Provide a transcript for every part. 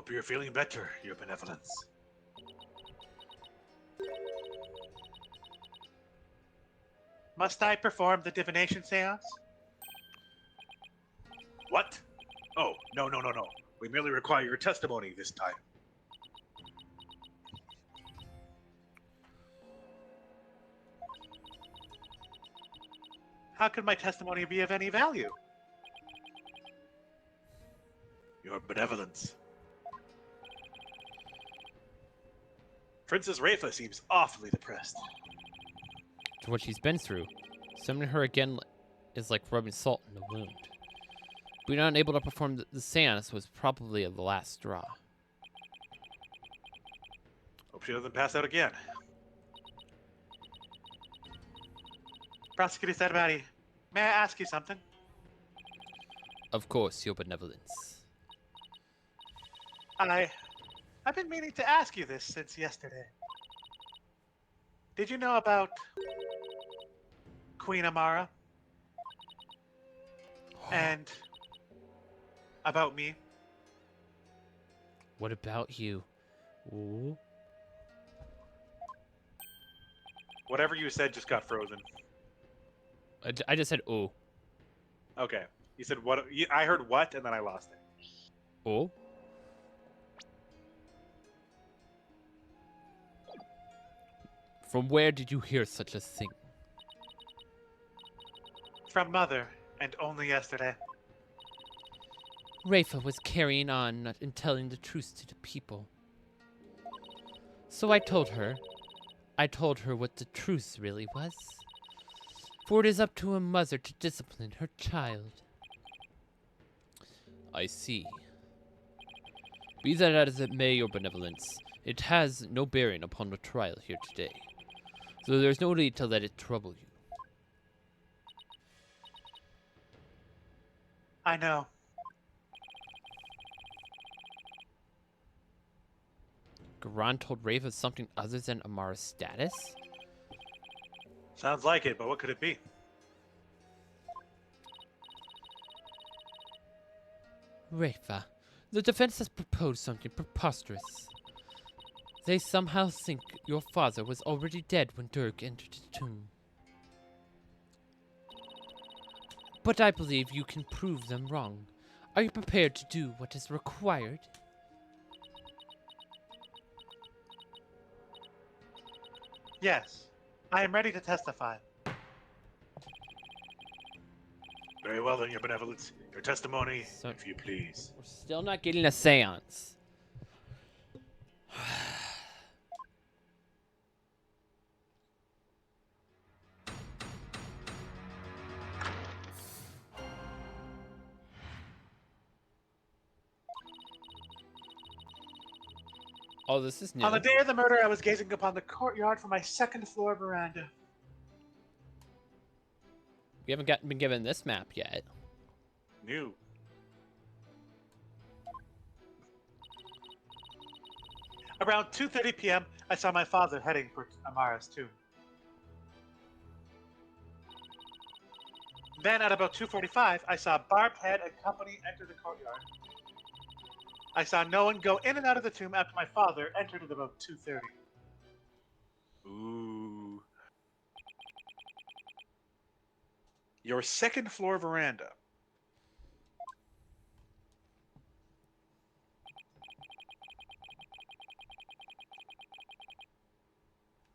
Hope you're feeling better, Your Benevolence. Must I perform the divination seance? What? Oh, no. We merely require your testimony this time. How could my testimony be of any value? Your Benevolence. Princess Rafa seems awfully depressed. To what she's been through, summoning her again is like rubbing salt in the wound. Being unable to perform the seance was probably the last straw. Hope she doesn't pass out again. Prosecutor Sadabadi, may I ask you something? Of course, Your Benevolence. I've been meaning to ask you this since yesterday. Did you know about Queen Amara? And about me? What about you? Ooh. Whatever you said just got frozen. I just said, ooh. Okay. You said what? I heard what, and then I lost it. Ooh? From where did you hear such a thing? From Mother, and only yesterday. Rafa was carrying on and telling the truth to the people. So I told her what the truth really was. For it is up to a mother to discipline her child. I see. Be that as it may, Your Benevolence, it has no bearing upon the trial here today. So there's no need to let it trouble you. I know. Garan told Rafa something other than Amara's status? Sounds like it, but what could it be? Rafa, the defense has proposed something preposterous. They somehow think your father was already dead when Dirk entered the tomb. But I believe you can prove them wrong. Are you prepared to do what is required? Yes, I am ready to testify. Very well then, Your Benevolence. Your testimony, So- if you please. We're still not getting a seance. Oh, this is new. On the day of the murder, I was gazing upon the courtyard from my second-floor veranda. We haven't been given this map yet. New. Around 2:30 p.m., I saw my father heading for Amara's tomb. Then at about 2:45, I saw Barbed Head and company enter the courtyard. I saw no one go in and out of the tomb after my father entered at about 2:30. Ooh. Your second floor veranda.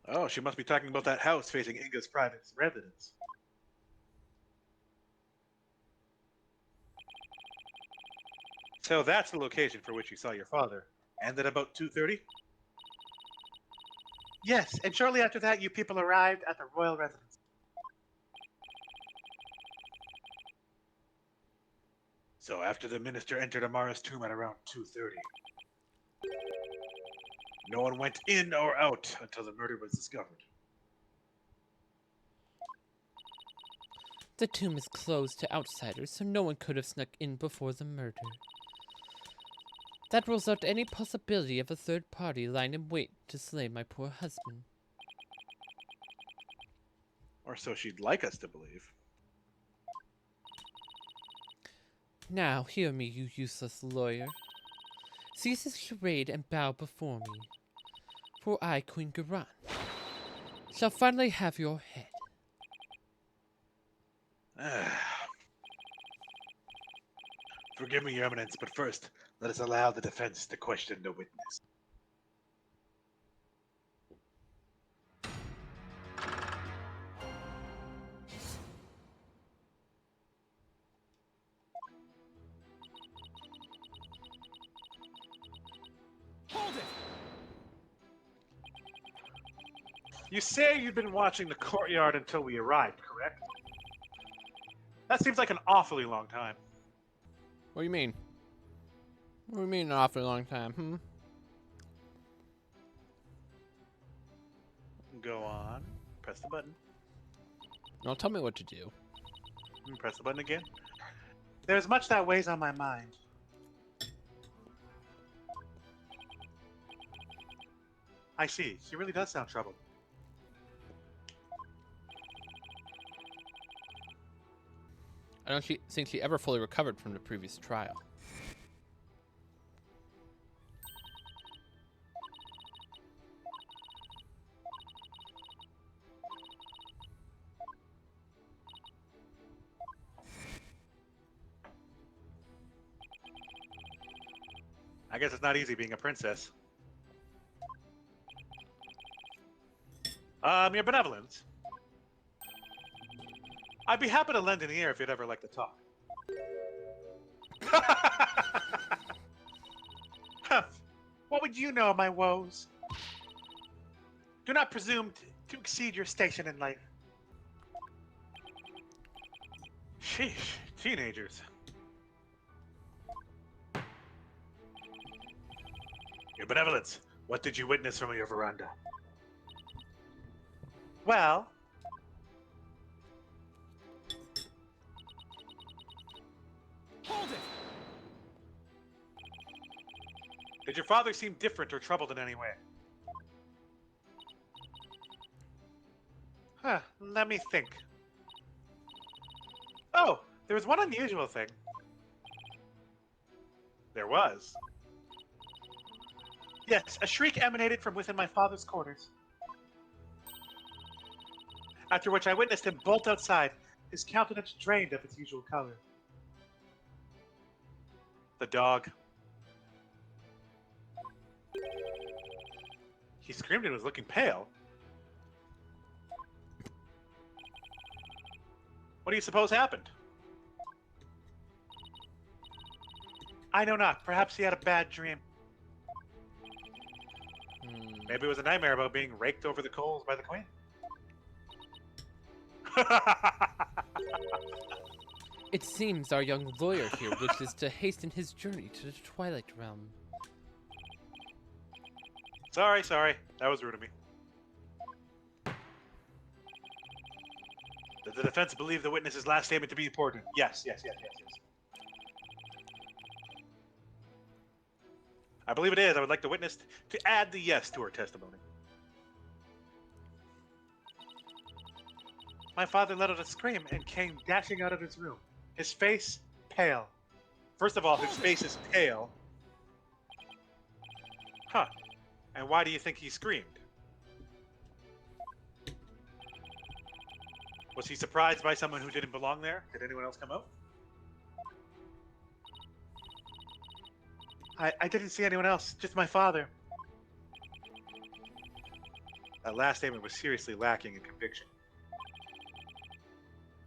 Oh, she must be talking about that house facing Inga's private residence. So that's the location for which you saw your father. And at about 2:30? Yes, and shortly after that, you people arrived at the royal residence. So after the minister entered Amara's tomb at around 2:30. No one went in or out until the murder was discovered. The tomb is closed to outsiders, so no one could have snuck in before the murder. That rules out any possibility of a third party lying in wait to slay my poor husband. Or so she'd like us to believe. Now, hear me, you useless lawyer. Cease this charade and bow before me, for I, Queen Garan, shall finally have your head. Forgive me, Your Eminence, but first, let us allow the defense to question the witness. Hold it! You say you've been watching the courtyard until we arrived, correct? That seems like an awfully long time. What do you mean? What do you mean an awfully long time, Go on. Press the button. Don't tell me what to do. Press the button again. There's much that weighs on my mind. I see. She really does sound troubled. I don't think she ever fully recovered from the previous trial. I guess it's not easy being a princess. Your benevolence. I'd be happy to lend an ear if you'd ever like to talk. What would you know of my woes? Do not presume to exceed your station in life. Sheesh, teenagers. Your Benevolence, what did you witness from your veranda? Well, Hold it! did your father seem different or troubled in any way? Let me think. Oh, there was one unusual thing. There was. Yes, a shriek emanated from within my father's quarters. After which I witnessed him bolt outside, his countenance drained of its usual color. The dog. He screamed and was looking pale. What do you suppose happened? I know not. Perhaps he had a bad dream. Maybe it was a nightmare about being raked over the coals by the queen. It seems our young lawyer here wishes to hasten his journey to the Twilight Realm. Sorry. That was rude of me. Did the defense believe the witness's last statement to be important? Yes. I believe it is. I would like the witness to add the yes to her testimony. My father let out a scream and came dashing out of his room, his face pale. First of all, his face is pale. Huh. And why do you think he screamed? Was he surprised by someone who didn't belong there? Did anyone else come out? I didn't see anyone else, just my father. That last statement was seriously lacking in conviction.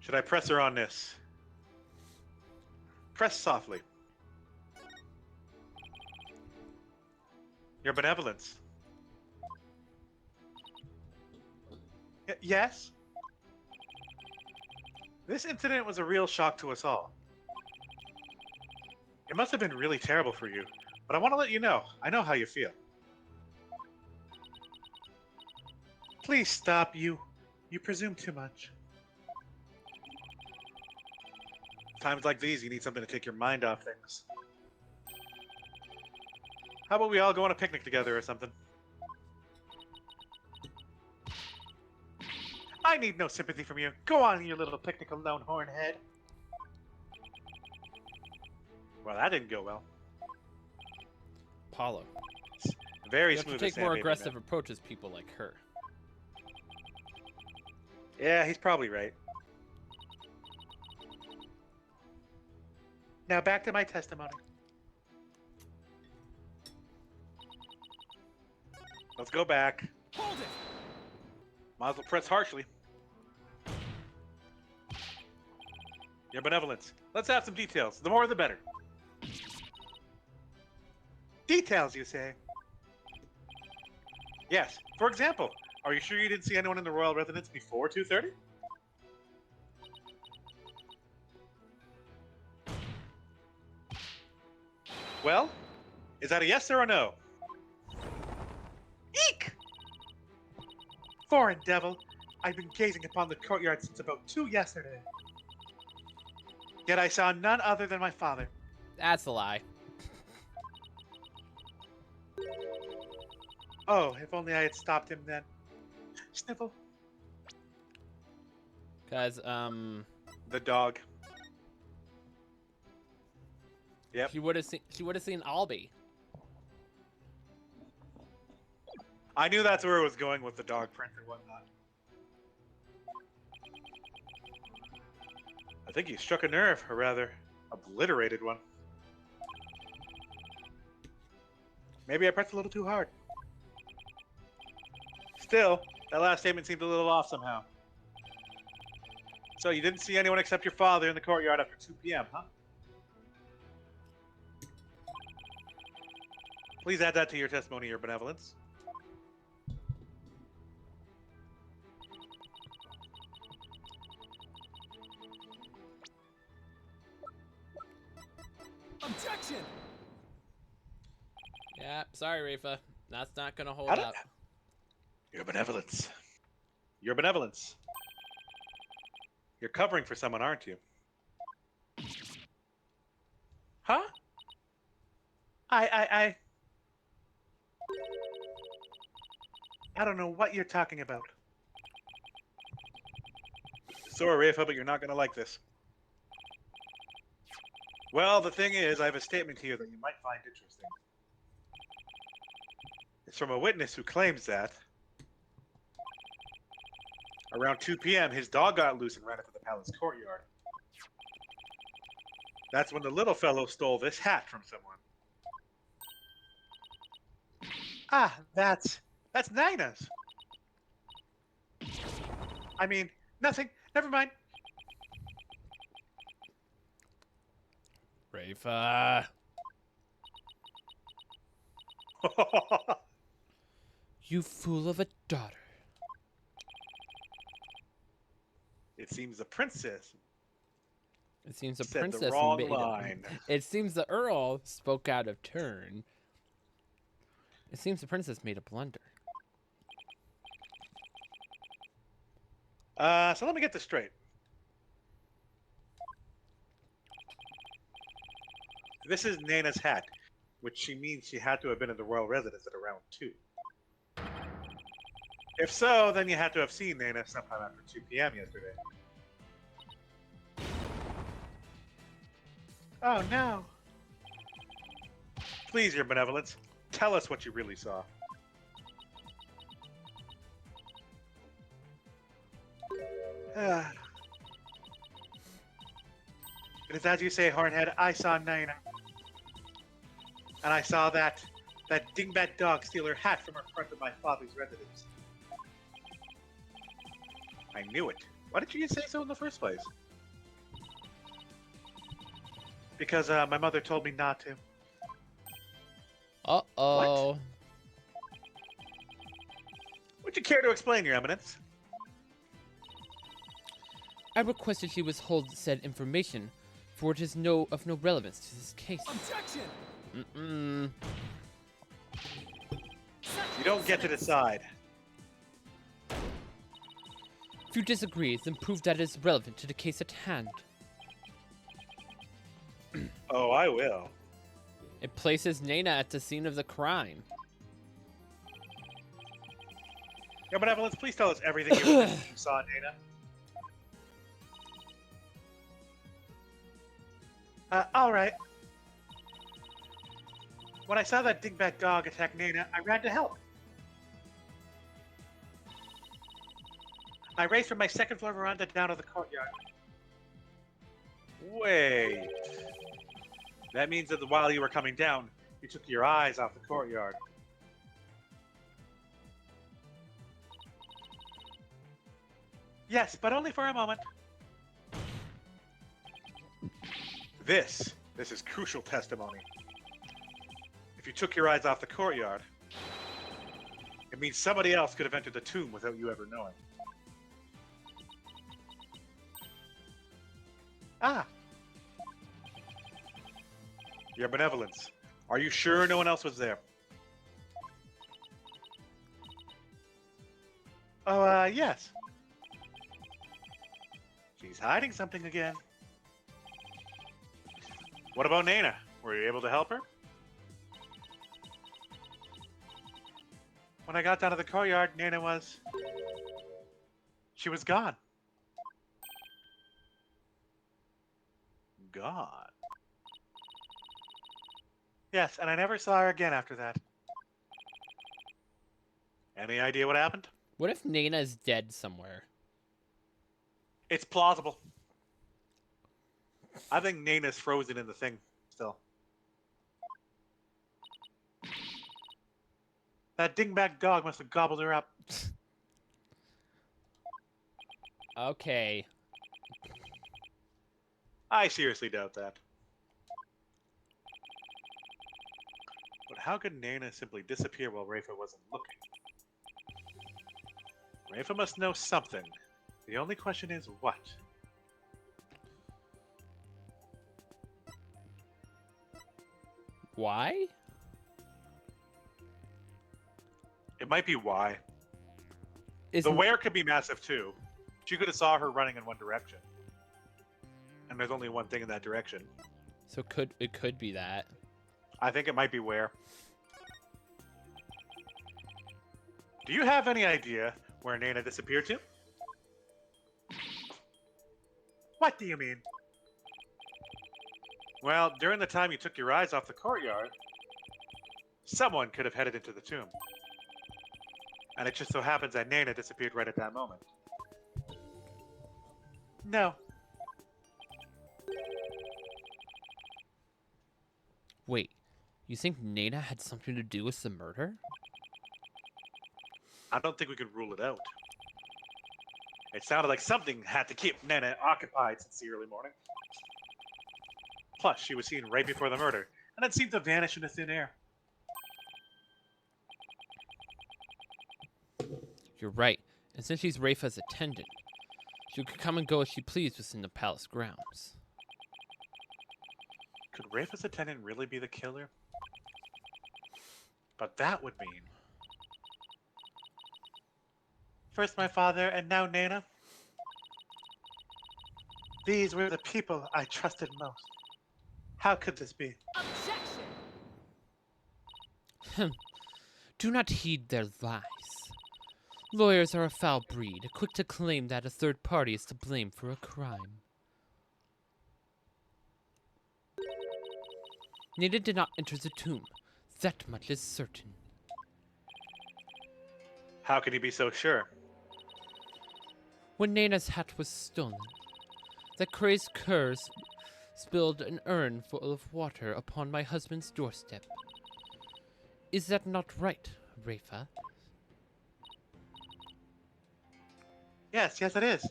Should I press her on this? Press softly. Your benevolence. Yes? This incident was a real shock to us all. It must have been really terrible for you, but I want to let you know, I know how you feel. Please stop, you presume too much. Times like these, you need something to take your mind off things. How about we all go on a picnic together or something? I need no sympathy from you. Go on, your little picnic alone, hornhead. Well, that didn't go well. Apollo. Very You have to smooth. take more aggressive approaches, people like her. Yeah, he's probably right. Now back to my testimony. Let's go back. Hold it! Might as well press harshly. Your benevolence. Let's have some details. The more the better. Details, you say? Yes. For example, are you sure you didn't see anyone in the royal residence before 2:30? Well, is that a yes or a no? Eek! Foreign devil, I've been gazing upon the courtyard since about 2 yesterday. Yet I saw none other than my father. That's a lie. Oh, if only I had stopped him then. Sniffle. Cause The dog. Yep. she would have seen Albie. I knew that's where it was going with the dog print and whatnot. I think you struck a nerve, or rather, obliterated one. Maybe I pressed a little too hard. Still, that last statement seemed a little off somehow. So you didn't see anyone except your father in the courtyard after 2 p.m., huh? Please add that to your testimony, Your Benevolence. Objection! Yeah, sorry, Rafa. That's not gonna hold I don't- up. Your Benevolence. Your Benevolence. You're covering for someone, aren't you? Huh? I don't know what you're talking about. Sorry, Rafa, but you're not going to like this. Well, the thing is, I have a statement here that you might find interesting. It's from a witness who claims that around 2 p.m., his dog got loose and ran into the palace courtyard. That's when the little fellow stole this hat from someone. Ah, that's Nina's. I mean, nothing. Never mind. Rafa. You fool of a daughter. It seems the princess It seems the said princess the wrong made line. It seems the Earl spoke out of turn. It seems the princess made a blunder. So let me get this straight. This is Nana's hat, which she means she had to have been in the royal residence at around 2. If so, then you had to have seen Nana sometime after 2 p.m. yesterday. Oh no. Please, Your Benevolence, tell us what you really saw. It is as you say, Hornhead. I saw Nina. And I saw that dingbat dog steal her hat from her front of my father's residence. I knew it. Why did you say so in the first place? Because my mother told me not to. Uh-oh. Would you care to explain, Your Eminence? I requested she withhold said information, for it is of no relevance to this case. Objection! Mm-mm. You don't get to decide. If you disagree, then prove that it is relevant to the case at hand. Oh, I will. It places Nana at the scene of the crime. Your Benevolence, please tell us everything you saw, Nana. All right. When I saw that dingbat dog attack Nana, I ran to help. I raced from my second floor veranda down to the courtyard. Wait. That means that while you were coming down, you took your eyes off the courtyard. Yes, but only for a moment. This is crucial testimony. If you took your eyes off the courtyard, it means somebody else could have entered the tomb without you ever knowing. Ah, Your benevolence. Are you sure no one else was there? oh, yes. She's hiding something again. What about Nana? Were you able to help her? When I got down to the courtyard, Nana was... She was gone. God. Yes, and I never saw her again after that. Any idea what happened? What if Nana is dead somewhere? It's plausible. I think Nana's frozen in the thing still. That dingbat dog must have gobbled her up. Okay. I seriously doubt that. But how could Nana simply disappear while Rafa wasn't looking? Rafa must know something. The only question is what? Why? It might be why. Is The where could be massive too. She could have saw her running in one direction. And there's only one thing in that direction. so it could be that. I think it might be where. Do you have any idea where Nana disappeared to? What do you mean? Well, during the time you took your eyes off the courtyard, someone could have headed into the tomb. And it just so happens that Nana disappeared right at that moment. No. Wait, you think Nana had something to do with the murder? I don't think we could rule it out. It sounded like something had to keep Nana occupied since the early morning. Plus, she was seen right before the murder, and then seemed to vanish into thin air. You're right, and since she's Rafa's attendant, she could come and go as she pleased within the palace grounds. Could Rafa's attendant really be the killer? But that would mean... First my father, and now Nana. These were the people I trusted most. How could this be? Objection! Do not heed their lies. Lawyers are a foul breed, quick to claim that a third party is to blame for a crime. Nana did not enter the tomb. That much is certain. How can you be so sure? When Nana's hat was stolen, that crazed cur spilled an urn full of water upon my husband's doorstep. Is that not right, Rafa? Yes, it is.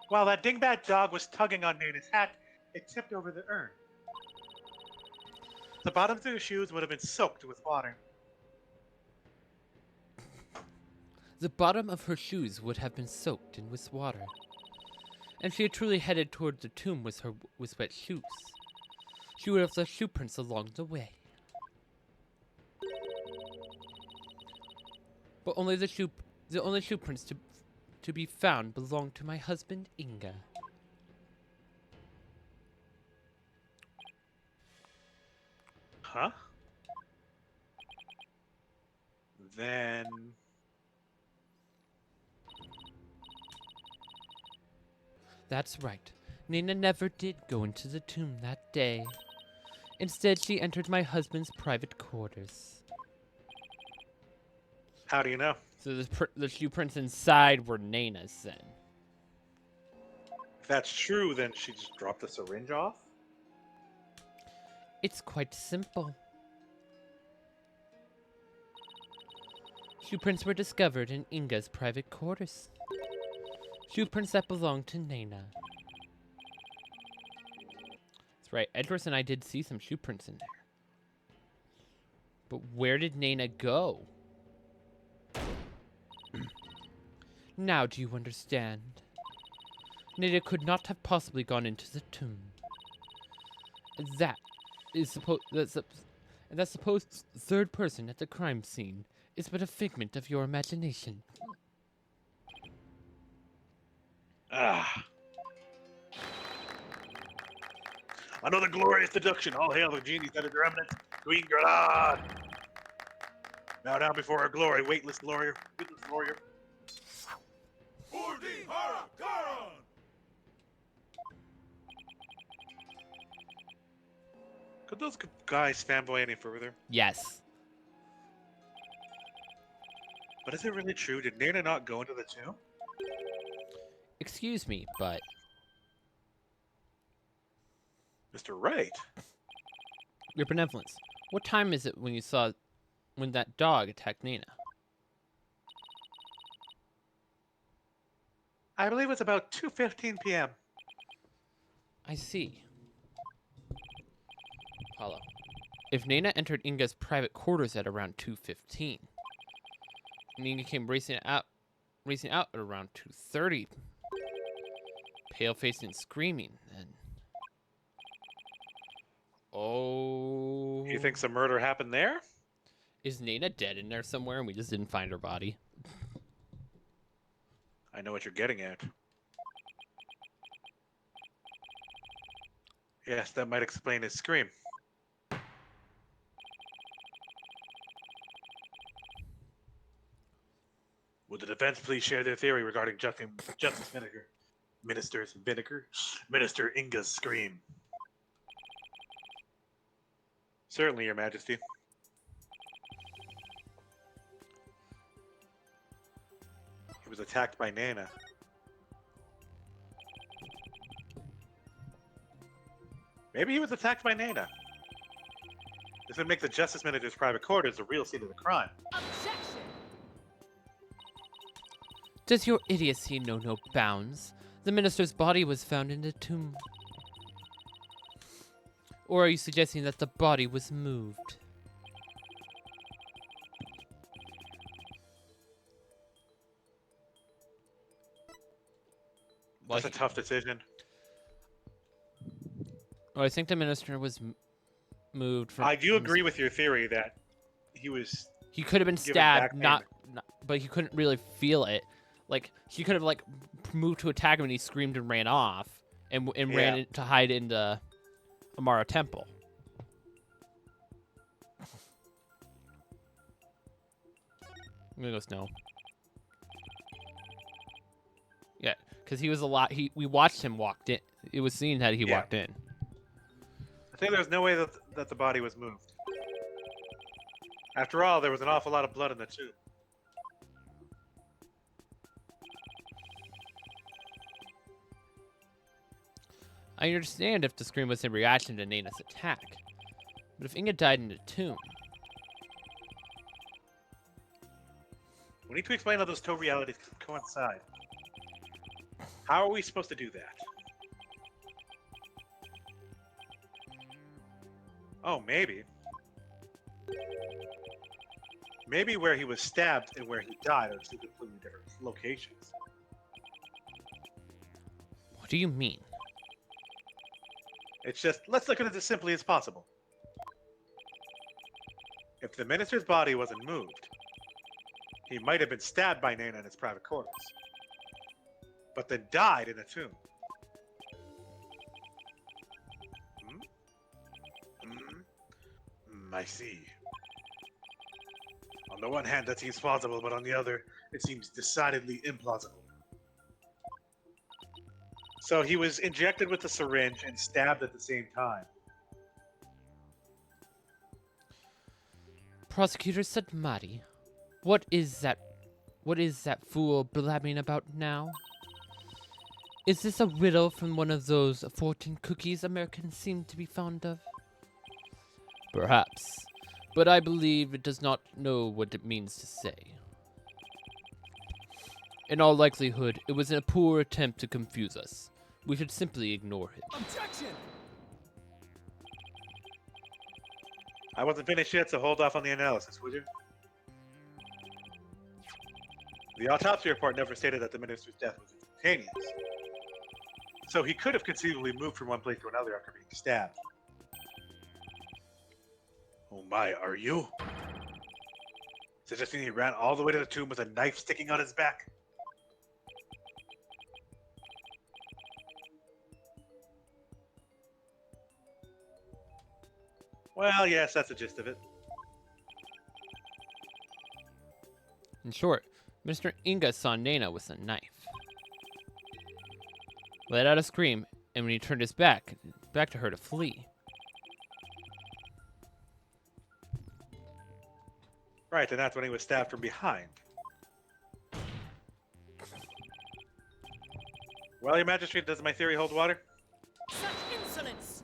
While that dingbat dog was tugging on Nana's hat, it tipped over the urn. The bottoms of her shoes would have been soaked with water. The bottom of her shoes would have been soaked in with water, and she had truly headed toward the tomb with wet shoes. She would have left shoe prints along the way. But only the only shoe prints to be found belonged to my husband, Inga. Huh? Then... That's right. Nina never did go into the tomb that day. Instead, she entered my husband's private quarters. How do you know? So the shoe prints inside were Nana's then. If that's true, then she just dropped the syringe off? It's quite simple. Shoe prints were discovered in Inga's private quarters. Shoe prints that belonged to Nana. That's right, Edward and I did see some shoe prints in there. But where did Nana go? Now do you understand? Nana could not have possibly gone into the tomb. That supposed third person at the crime scene is but a figment of your imagination. Ah. Another glorious deduction. All hail the genies that are remnant. Queen Grelad. Now down before our glory, weightless warrior. Could those guys fanboy any further? Yes. But is it really true? Did Nana not go into the tomb? Excuse me, but Mr. Wright. your benevolence. What time is it when that dog attacked Nana? I believe it's about 2:15 p.m. I see. Apollo. If Nana entered Inga's private quarters at around 2:15, and Inga came racing out at around 2:30, pale-faced and screaming, then... Oh... You think some murder happened there? Is Nana dead in there somewhere and we just didn't find her body? I know what you're getting at. Yes, that might explain his scream. Would the defense please share their theory regarding Justice Minister Inga's scream? Certainly, Your Majesty. He was attacked by Nana. Maybe he was attacked by Nana. This would make the Justice Minister's private quarters the real scene of the crime. Objection! Does your idiocy know no bounds? The minister's body was found in the tomb. Or are you suggesting that the body was moved? That's a tough decision. Well, I think the minister was moved from... I do agree with your theory that he was... He could have been given stabbed, back but he couldn't really feel it. Like, he could have, like, moved to attack him and he screamed and ran off. And ran in to hide in the Amara Temple. I'm gonna go Snow. Yeah, because he was a lot. We watched him walked in. It was seen that he walked in. I think there's no way that the body was moved. After all, there was an awful lot of blood in the tomb. I understand if the scream was in reaction to Nana's attack, but if Inga died in the tomb, We need to explain how those two realities coincide. How are we supposed to do that? Oh, maybe. Maybe where he was stabbed and where he died are two completely different locations. what do you mean? It's just, let's look at it as simply as possible. If the minister's body wasn't moved, he might have been stabbed by Nana in his private quarters, but then died in a tomb. I see. On the one hand, that seems plausible, but on the other, it seems decidedly implausible. So he was injected with a syringe and stabbed at the same time. Prosecutor said, Mari, what is that fool blabbing about now? Is this a riddle from one of those fortune cookies Americans seem to be fond of? Perhaps, but I believe it does not know what it means to say. In all likelihood, it was a poor attempt to confuse us. We should simply ignore it. Objection! I wasn't finished yet, so hold off on the analysis, would you? The autopsy report never stated that the minister's death was instantaneous. So he could have conceivably moved from one place to another after being stabbed. Oh my, are you? Suggesting he ran all the way to the tomb with a knife sticking out his back? Well, yes, that's the gist of it. In short, Mr. Inga saw Nana with a knife. Let out a scream, and when he turned his back to her to flee. Right, and that's when he was stabbed from behind. Well, your magistrate, does my theory hold water? Such insolence!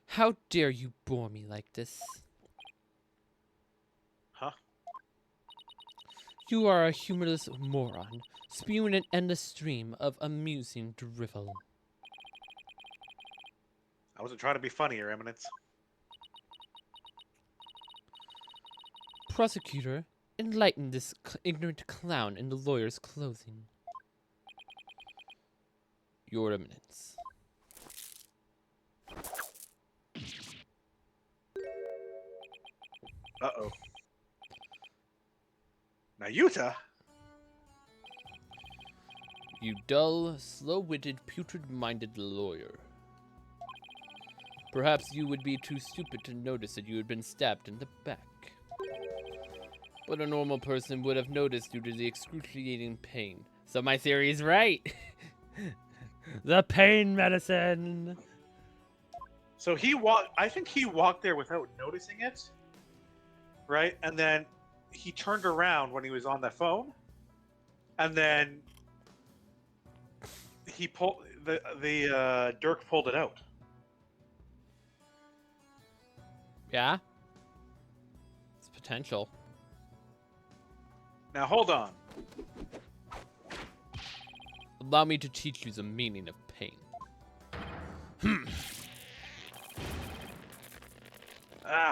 How dare you bore me like this? Huh? You are a humorless moron, spewing an endless stream of amusing drivel. I wasn't trying to be funny, Your Eminence. Prosecutor, enlighten this ignorant clown in the lawyer's clothing. Your Eminence. Uh-oh. Nayuta? You dull, slow-witted, putrid-minded lawyer. Perhaps you would be too stupid to notice that you had been stabbed in the back. But a normal person would have noticed due to the excruciating pain. So my theory is right. The pain medicine. So I think he walked there without noticing it. Right? And then he turned around when he was on the phone. And then he pulled Dirk pulled it out. Yeah? It's potential. Now hold on. Allow me to teach you the meaning of pain.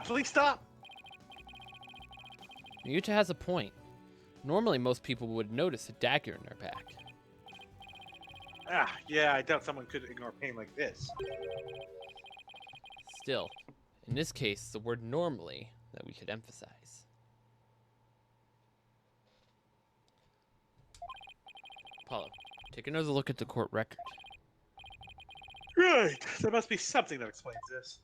Please stop. Yuta has a point. Normally, most people would notice a dagger in their back. Yeah, I doubt someone could ignore pain like this. Still, in this case, the word normally that we should emphasize. Apollo, take another look at the court record. Right. There must be something that explains this.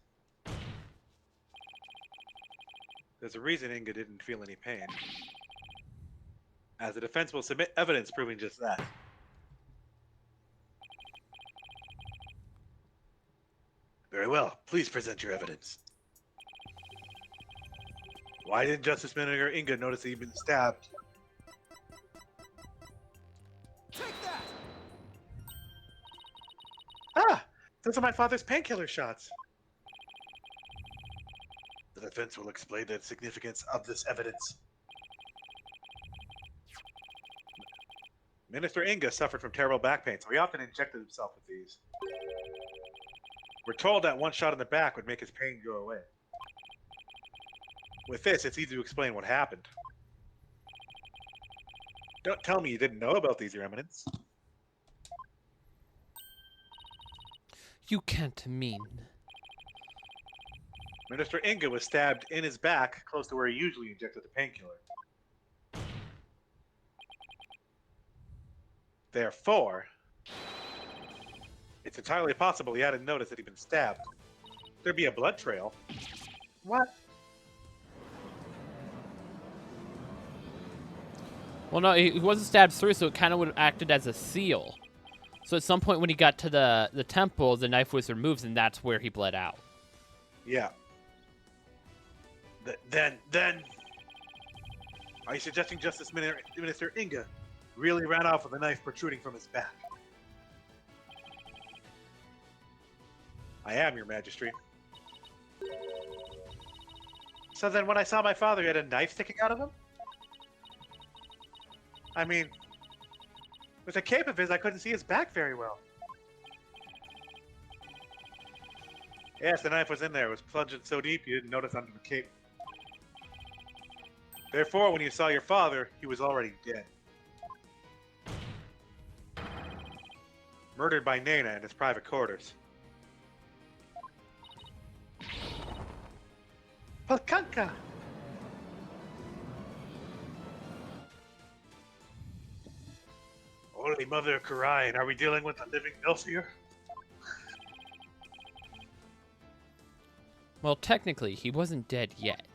There's a reason Inga didn't feel any pain. As the defense will submit evidence proving just that. Very well. Please present your evidence. Why didn't Justice Manager Inga notice that he'd been stabbed? Take that! Those are my father's painkiller shots. The defense will explain the significance of this evidence. Minister Inga suffered from terrible back pain, so he often injected himself with these. We're told that one shot in the back would make his pain go away. With this, it's easy to explain what happened. Don't tell me you didn't know about these, Your Eminence. You can't mean. Minister Inga was stabbed in his back, close to where he usually injected the painkiller. Therefore, it's entirely possible he hadn't noticed that he'd been stabbed. There'd be a blood trail. What? Well, no, he wasn't stabbed through, so it kind of would have acted as a seal. So at some point when he got to the temple, the knife was removed, and that's where he bled out. Yeah. Then, are you suggesting Justice Minister Inga really ran off with a knife protruding from his back? I am, Your Majesty. So then when I saw my father, he had a knife sticking out of him? I mean, with a cape of his, I couldn't see his back very well. Yes, the knife was in there. It was plunged so deep you didn't notice under the cape. Therefore, when you saw your father, he was already dead. Murdered by Nana in his private quarters. Palkanka! Holy Mother of Karayan, are we dealing with a living MILF here? Well, technically, he wasn't dead yet.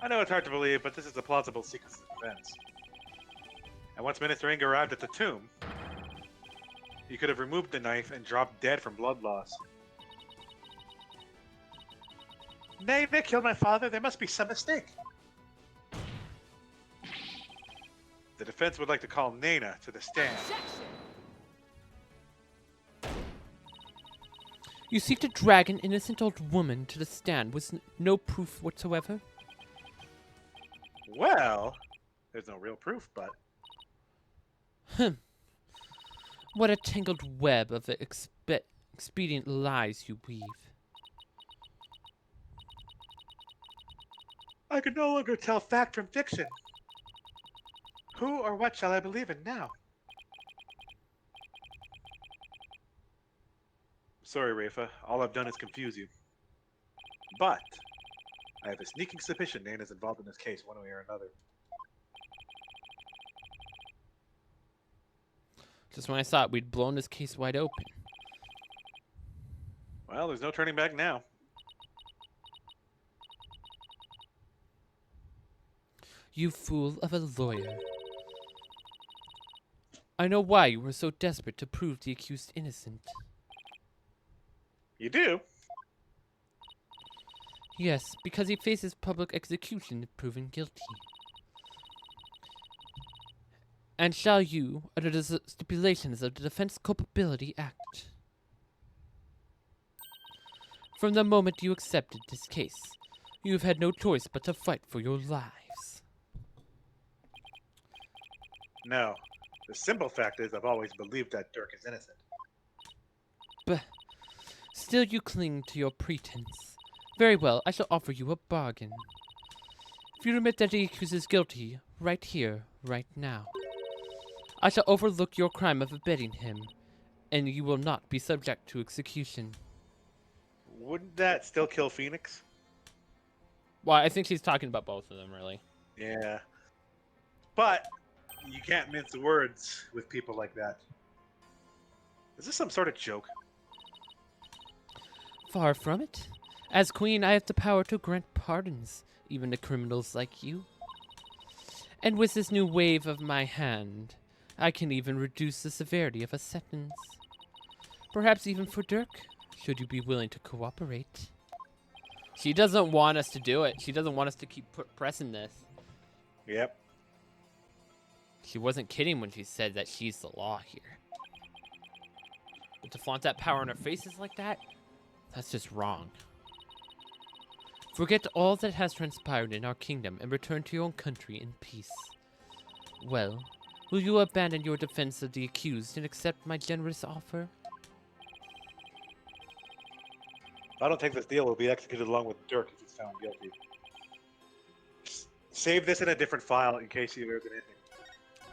I know it's hard to believe, but this is a plausible sequence of events. And once Minister Inga arrived at the tomb, he could have removed the knife and dropped dead from blood loss. Nana killed my father. There must be some mistake. The defense would like to call Nana to the stand. Objection! You seek to drag an innocent old woman to the stand with no proof whatsoever? Well, there's no real proof, but... What a tangled web of expedient lies you weave. I can no longer tell fact from fiction. Who or what shall I believe in now? Sorry, Rafa. All I've done is confuse you. But I have a sneaking suspicion Nana's involved in this case one way or another. Just when I thought we'd blown this case wide open. Well, there's no turning back now. You fool of a lawyer. I know why you were so desperate to prove the accused innocent. You do? Yes, because he faces public execution if proven guilty. And shall you, under the stipulations of the Defense Culpability Act. From the moment you accepted this case, you have had no choice but to fight for your lives. No. The simple fact is I've always believed that Dirk is innocent. But still you cling to your pretense. Very well, I shall offer you a bargain. If you admit that the accused is guilty, right here, right now, I shall overlook your crime of abetting him, and you will not be subject to execution. Wouldn't that still kill Phoenix? Well, I think she's talking about both of them, really. Yeah. But you can't mince words with people like that. Is this some sort of joke? Far from it. As queen, I have the power to grant pardons, even to criminals like you. And with this new wave of my hand, I can even reduce the severity of a sentence. Perhaps even for Dirk, should you be willing to cooperate. She doesn't want us to do it. She doesn't want us to keep pressing this. Yep. She wasn't kidding when she said that she's the law here. But to flaunt that power in our faces like that, that's just wrong. Forget all that has transpired in our kingdom and return to your own country in peace. Well, will you abandon your defense of the accused and accept my generous offer? I don't think this deal will be executed along with Dirk if he's found guilty. Save this in a different file in case there's an ending.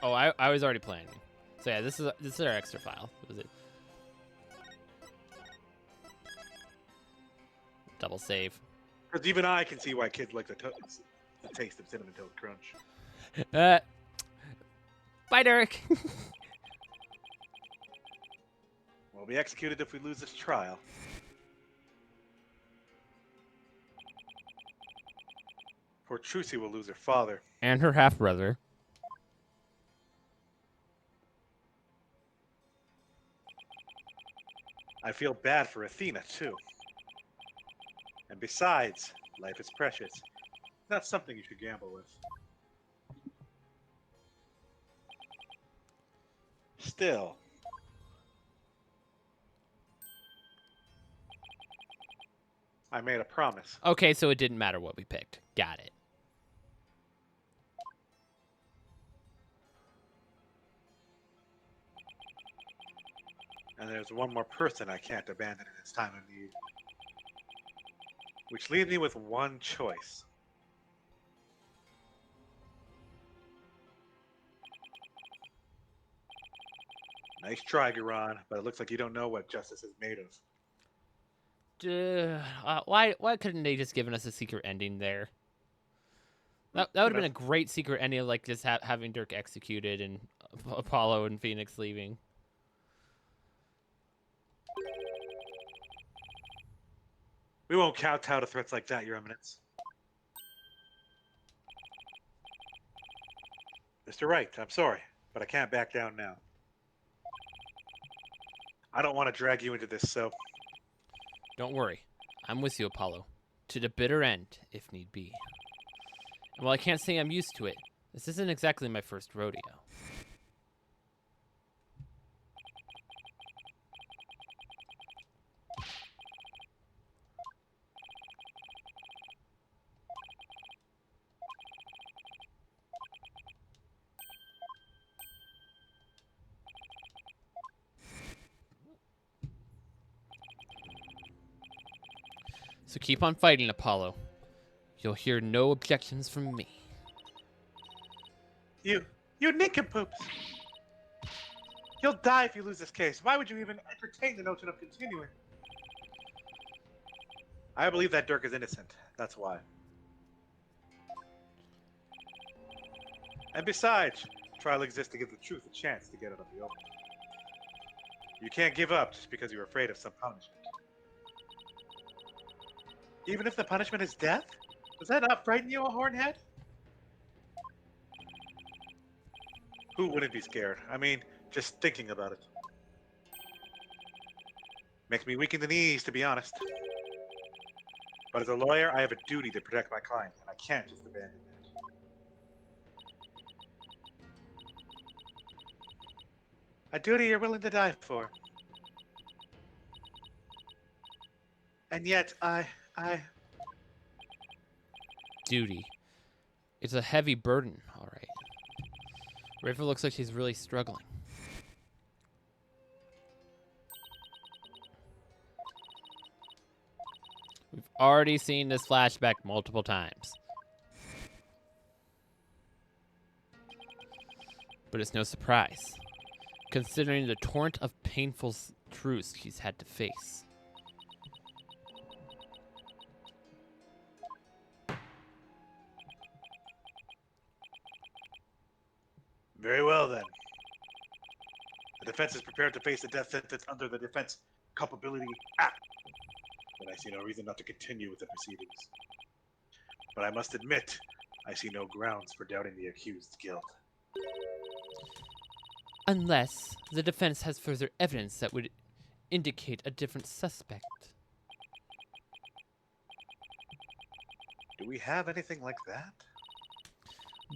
Oh, I was already planning. So yeah, this is our extra file. What was it? Double save. Because even I can see why kids like the taste of Cinnamon Toast Crunch. Bye, Derek. We'll be executed if we lose this trial. For Trucy will lose her father. And her half-brother. I feel bad for Athena, too. And besides, life is precious. Not something you should gamble with. Still. I made a promise. Okay, so it didn't matter what we picked. Got it. And there's one more person I can't abandon in its time of need. Which leaves me with one choice. Nice try, Garon, but it looks like you don't know what justice is made of. Why couldn't they just given us a secret ending there? That would have been a great secret ending, like just having Dirk executed and Apollo and Phoenix leaving. We won't kowtow to threats like that, Your Eminence. Mr. Wright, I'm sorry, but I can't back down now. I don't want to drag you into this, so... Don't worry. I'm with you, Apollo. To the bitter end, if need be. And while I can't say I'm used to it, this isn't exactly my first rodeo. So keep on fighting, Apollo. You'll hear no objections from me. You nincompoops! You'll die if you lose this case. Why would you even entertain the notion of continuing? I believe that Dirk is innocent. That's why. And besides, trial exists to give the truth a chance to get out of the open. You can't give up just because you're afraid of some punishment. Even if the punishment is death? Does that not frighten you, a hornhead? Who wouldn't be scared? I mean, just thinking about it. Makes me weak in the knees, to be honest. But as a lawyer, I have a duty to protect my client, and I can't just abandon that. A duty you're willing to die for. And yet, I... Duty. It's a heavy burden, all right. River looks like she's really struggling. We've already seen this flashback multiple times. But it's no surprise, considering the torrent of painful truths she's had to face. Very well, then. The defense is prepared to face a death sentence under the Defense Culpability Act. Then I see no reason not to continue with the proceedings. But I must admit, I see no grounds for doubting the accused's guilt. Unless the defense has further evidence that would indicate a different suspect. Do we have anything like that?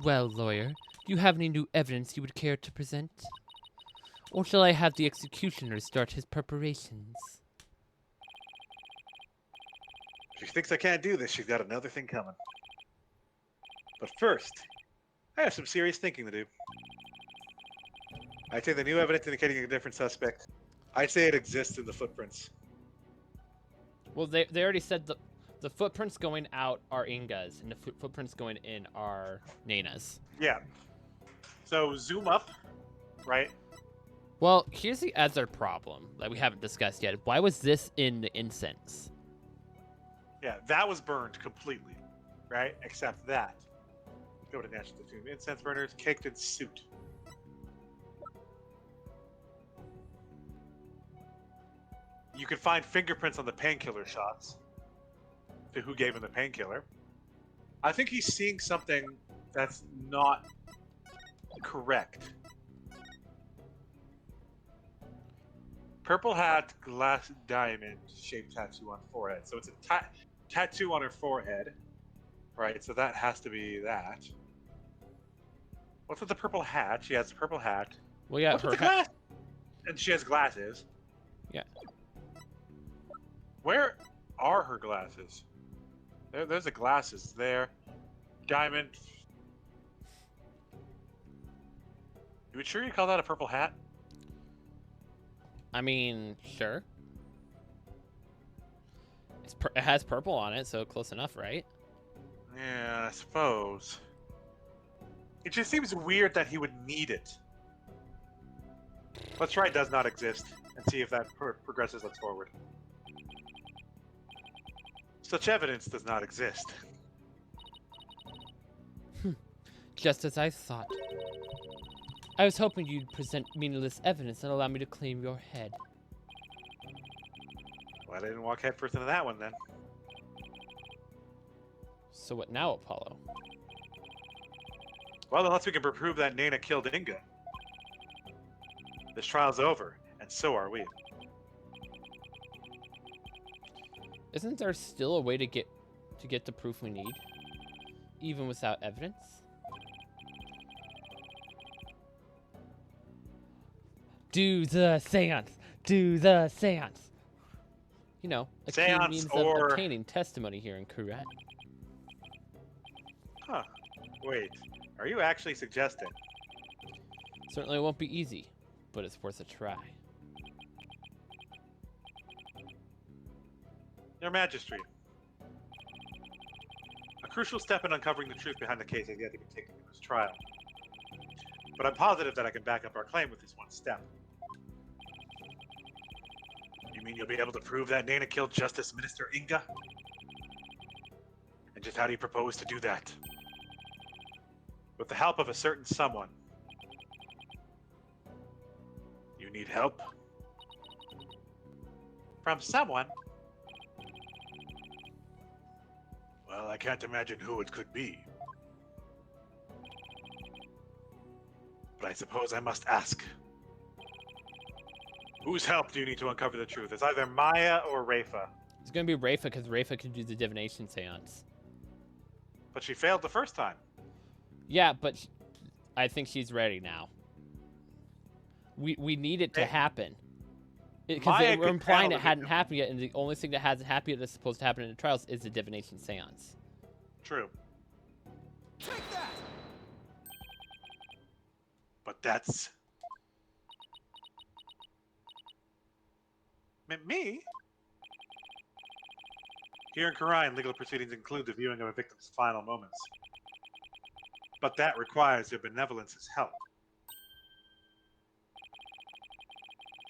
Well, lawyer, do you have any new evidence you would care to present? Or shall I have the executioner start his preparations? If she thinks I can't do this, she's got another thing coming. But first, I have some serious thinking to do. I take the new evidence indicating a different suspect. I say it exists in the footprints. Well, they already said the footprints going out are Inga's, and the footprints going in are Naina's. Yeah. So zoom up, right? Well, here's the other problem that we haven't discussed yet. Why was this in the incense? Yeah, that was burned completely, right? Except that. Go to National Tomb. Incense burners caked in soot. You can find fingerprints on the painkiller shots. To who gave him the painkiller. I think he's seeing something That's not correct. Purple hat, glass diamond shaped tattoo on forehead. So it's a tattoo on her forehead. Right, so that has to be that. What's with the purple hat? She has a purple hat. Well, yeah, What's with her the glass? And she has glasses. Yeah. Where are her glasses? There's the glasses there. Diamond. You sure you call that a purple hat? I mean, sure. It has purple on it, so close enough, right? Yeah, I suppose. It just seems weird that he would need it. Let's try does not exist and see if that progresses us forward. Such evidence does not exist. Just as I thought. I was hoping you'd present meaningless evidence and allow me to claim your head. Well, I didn't walk headfirst into that one then. So what now, Apollo? Well, unless we can prove that Nana killed Inga. This trial's over, and so are we. Isn't there still a way to get the proof we need, even without evidence? Do the seance. Do the seance. You know, a key Seance means or- of obtaining testimony here in Kurat. Huh. Wait, are you actually suggesting? Certainly won't be easy, but it's worth a try. Your Majesty. A crucial step in uncovering the truth behind the case has yet to be taken in this trial. But I'm positive that I can back up our claim with this one step. You mean you'll be able to prove that Nana killed Justice Minister Inga? And just how do you propose to do that? With the help of a certain someone. You need help? From someone? Well, I can't imagine who it could be. But I suppose I must ask. Whose help do you need to uncover the truth? It's either Maya or Rafa. It's gonna be Rafa, because Rafa can do the divination seance. But she failed the first time. Yeah, but I think she's ready now. We need it to happen. Because Maya we're could implying panel it the hadn't victim. happened yet, and the only thing that hasn't happened yet that's supposed to happen in the trials is the divination seance. True. Take that! But that's... Me? Here in Quran, legal proceedings include the viewing of a victim's final moments. But that requires your benevolence's help.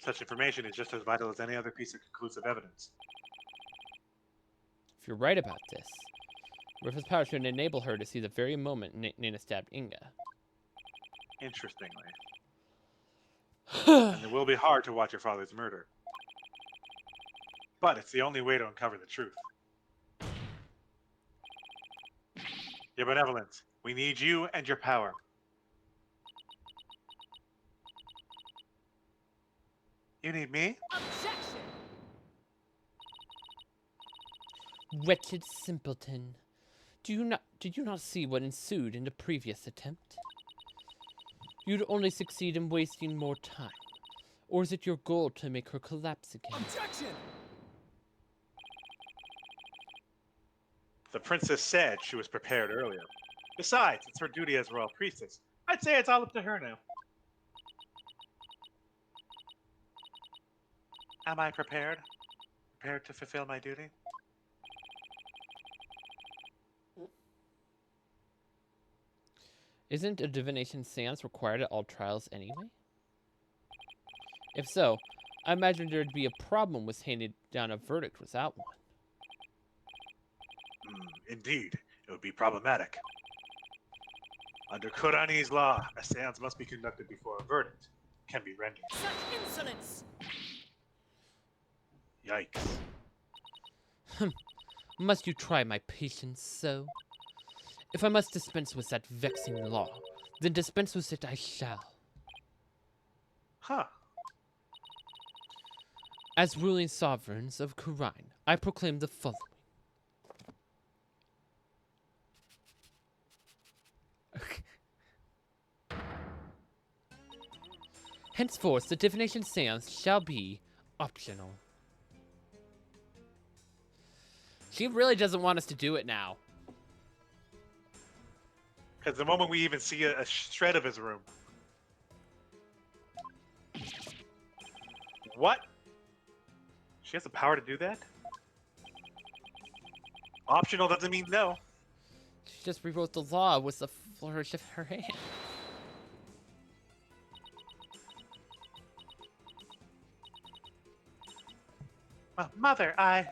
Such information is just as vital as any other piece of conclusive evidence. If you're right about this, Rafa's power should enable her to see the very moment Nana stabbed Inga. Interestingly. And it will be hard to watch your father's murder. But it's the only way to uncover the truth. Your benevolence. We need you and your power. You need me? Objection! Wretched simpleton. Did you not see what ensued in the previous attempt? You'd only succeed in wasting more time. Or is it your goal to make her collapse again? Objection! The princess said she was prepared earlier. Besides, it's her duty as royal priestess. I'd say it's all up to her now. Am I prepared? Prepared to fulfill my duty? Isn't a divination seance required at all trials anyway? If so, I imagine there'd be a problem with handing down a verdict without one. Indeed, it would be problematic. Under Qurani's law, a seance must be conducted before a verdict can be rendered. Such insolence! Yikes. Must you try my patience so? If I must dispense with that vexing law, then dispense with it I shall. Huh. As ruling sovereigns of Kurine, I proclaim the following. Henceforth, the divination seance shall be optional. She really doesn't want us to do it now. Because the moment we even see a shred of his room. What? She has the power to do that? Optional doesn't mean no. She just rewrote the law with the flourish of her hand. Mother, I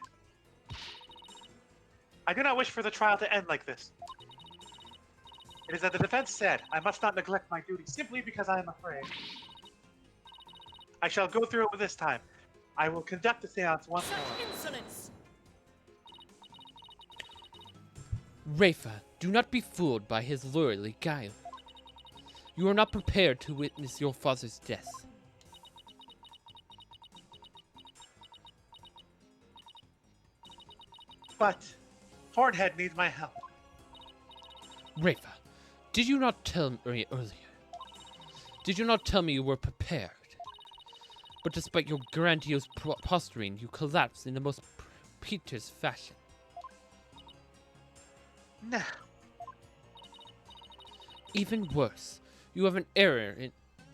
do not wish for the trial to end like this. It is that the defense said I must not neglect my duty simply because I am afraid. I shall go through it with this time. I will conduct the seance once Such more. insolence! Rafa, do not be fooled by his luridly guile. You are not prepared to witness your father's death. But Hornhead needs my help. Rafa, did you not tell me earlier? Did you not tell me you were prepared? But despite your grandiose posturing, you collapsed in the most piteous fashion. No. Even worse, you have an error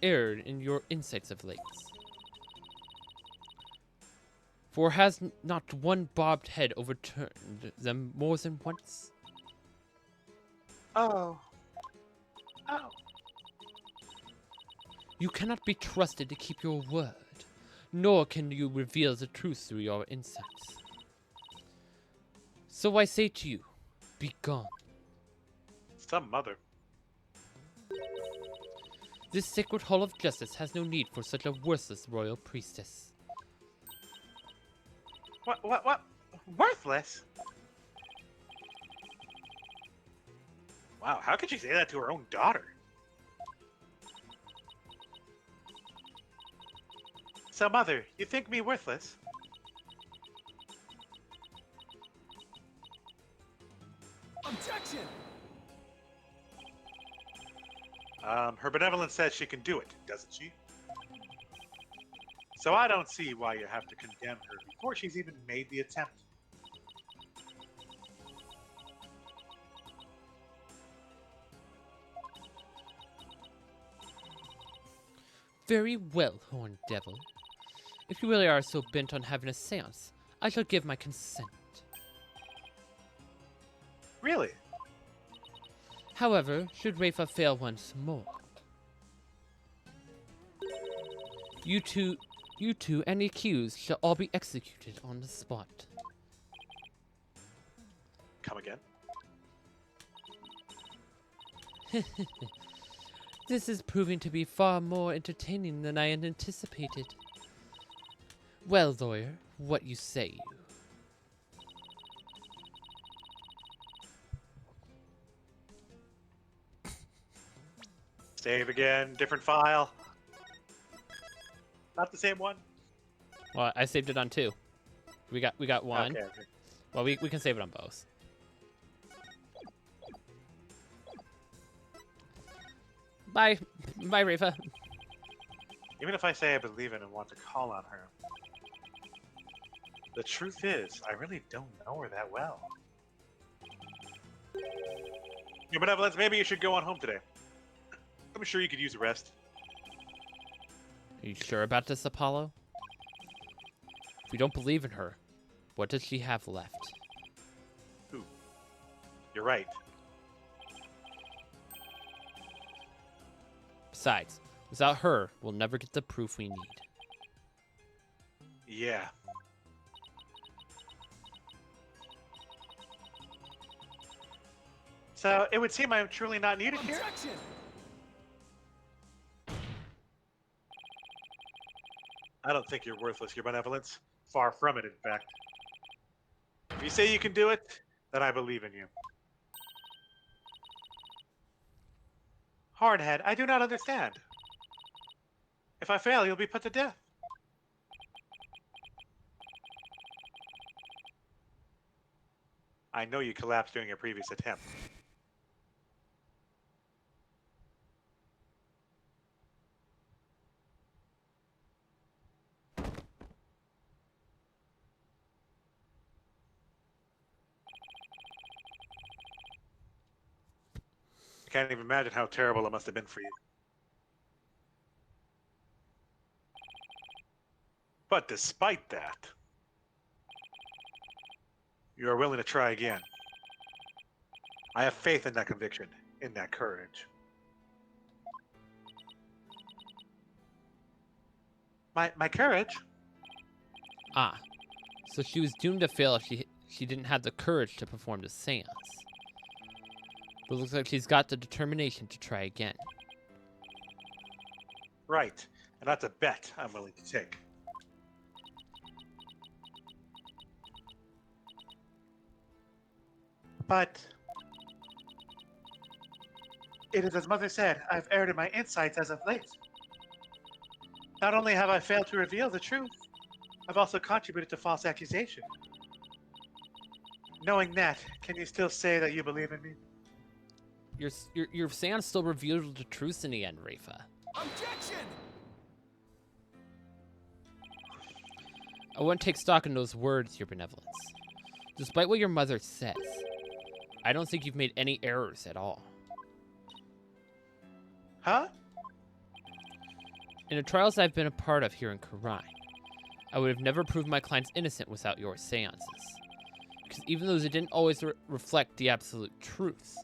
in your insights of late. For has not one bobbed head overturned them more than once? Oh. Oh. You cannot be trusted to keep your word, nor can you reveal the truth through your insights. So I say to you, be gone. Some mother. This sacred hall of justice has no need for such a worthless royal priestess. What? Worthless? Wow, how could she say that to her own daughter? So, Mother, you think me worthless? Objection! Her benevolence says she can do it, doesn't she? So I don't see why you have to condemn her before she's even made the attempt. Very well, horned devil. If you really are so bent on having a seance, I shall give my consent. Really? However, should Rafa fail once more, you two and the accused shall all be executed on the spot. Come again? This is proving to be far more entertaining than I had anticipated. Well, lawyer, what you say you? Save again, different file. Not the same one? Well, I saved it on 2. We got 1. Okay. Well, we can save it on both. Bye, Rafa. Even if I say I believe in and want to call on her, the truth is, I really don't know her that well. Your benevolence, maybe you should go on home today. I'm sure you could use a rest. Are you sure about this, Apollo? If we don't believe in her, what does she have left? You're right. Besides, without her, we'll never get the proof we need. Yeah. So, it would seem I'm truly not needed here? Objection! I don't think you're worthless, your benevolence. Far from it, in fact. If you say you can do it, then I believe in you. Hornhead, I do not understand. If I fail, you'll be put to death. I know you collapsed during your previous attempt. I can't even imagine how terrible it must have been for you. But despite that, you are willing to try again. I have faith in that conviction, in that courage. My courage? Ah, so she was doomed to fail if she didn't have the courage to perform the seance. But it looks like she's got the determination to try again. Right. And that's a bet I'm willing to take. But it is as Mother said, I've erred in my insights as of late. Not only have I failed to reveal the truth, I've also contributed to false accusation. Knowing that, can you still say that you believe in me? Your seance still revealed the truth in the end, Rafa. Objection! I wouldn't take stock in those words, Your Benevolence. Despite what your mother says, I don't think you've made any errors at all. Huh? In the trials I've been a part of here in Karine, I would have never proved my clients innocent without your seances. Because even though they didn't always reflect the absolute truth,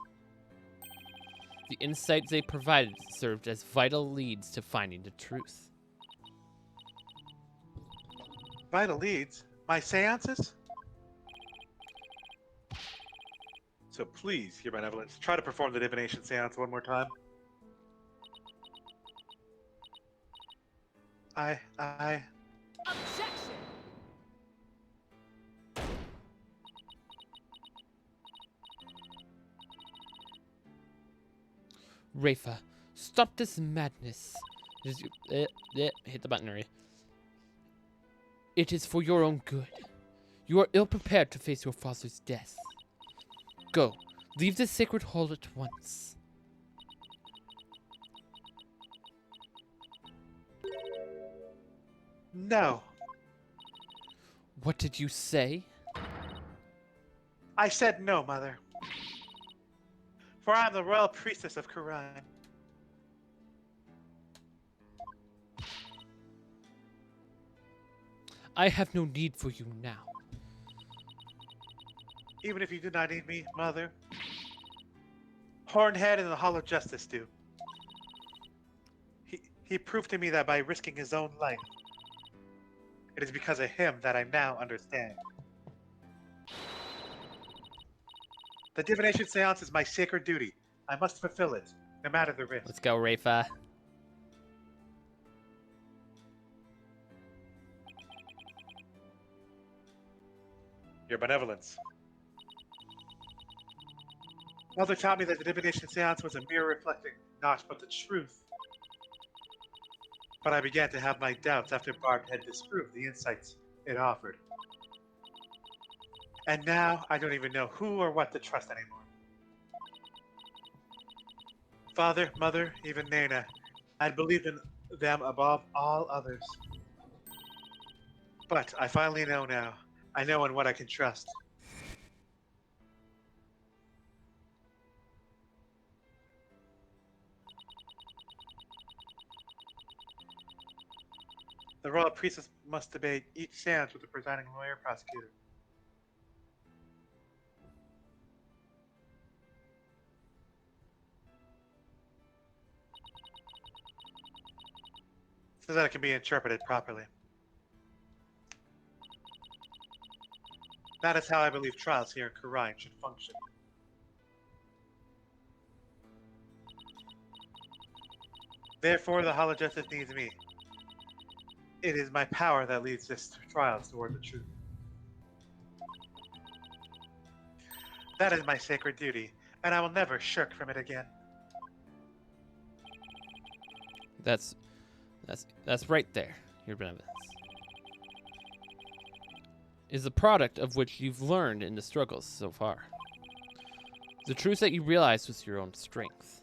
the insights they provided served as vital leads to finding the truth. Vital leads? My seances? So please, Your Benevolence, try to perform the divination seance one more time. I... Objection! Rafa, stop this madness. Hit the button, already. It is for your own good. You are ill prepared to face your father's death. Go, leave this sacred hall at once. No. What did you say? I said no, Mother. For I am the royal priestess of Karine. I have no need for you now. Even if you do not need me, Mother, Hornhead and the Hall of Justice do. He proved to me that by risking his own life, it is because of him that I now understand. The divination seance is my sacred duty. I must fulfill it, no matter the risk. Let's go, Rafa. Your Benevolence. Mother taught me that the divination seance was a mirror reflecting not but the truth. But I began to have my doubts after Bart had disproved the insights it offered. And now I don't even know who or what to trust anymore. Father, Mother, even Nana, I'd believed in them above all others. But I finally know now. I know in what I can trust. The royal priestess must debate each seance with the presiding lawyer prosecutor. So that it can be interpreted properly. That is how I believe trials here in Karine should function. Therefore, the Hall of Justice needs me. It is my power that leads this trials toward the truth. That is my sacred duty, and I will never shirk from it again. That's right there. Your benevolence is the product of which you've learned in the struggles so far. The truth that you realized was your own strength.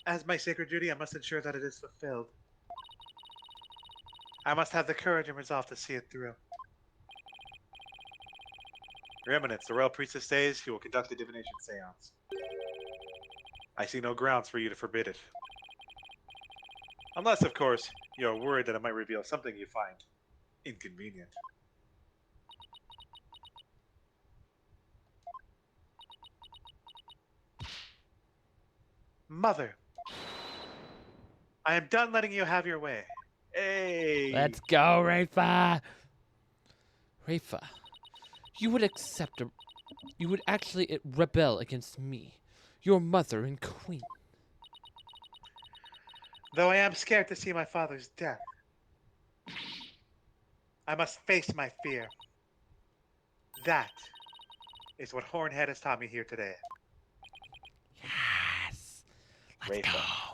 As my sacred duty, I must ensure that it is fulfilled. I must have the courage and resolve to see it through. Your Eminence, the royal priestess says he will conduct a divination seance. I see no grounds for you to forbid it. Unless, of course, you are worried that it might reveal something you find inconvenient. Mother, I am done letting you have your way. Hey! Let's go, Rafa! Rafa, you would actually rebel against me, your mother and queen. Though I am scared to see my father's death, I must face my fear. That is what Hornhead has taught me here today. Yes! Let's Rafa. go!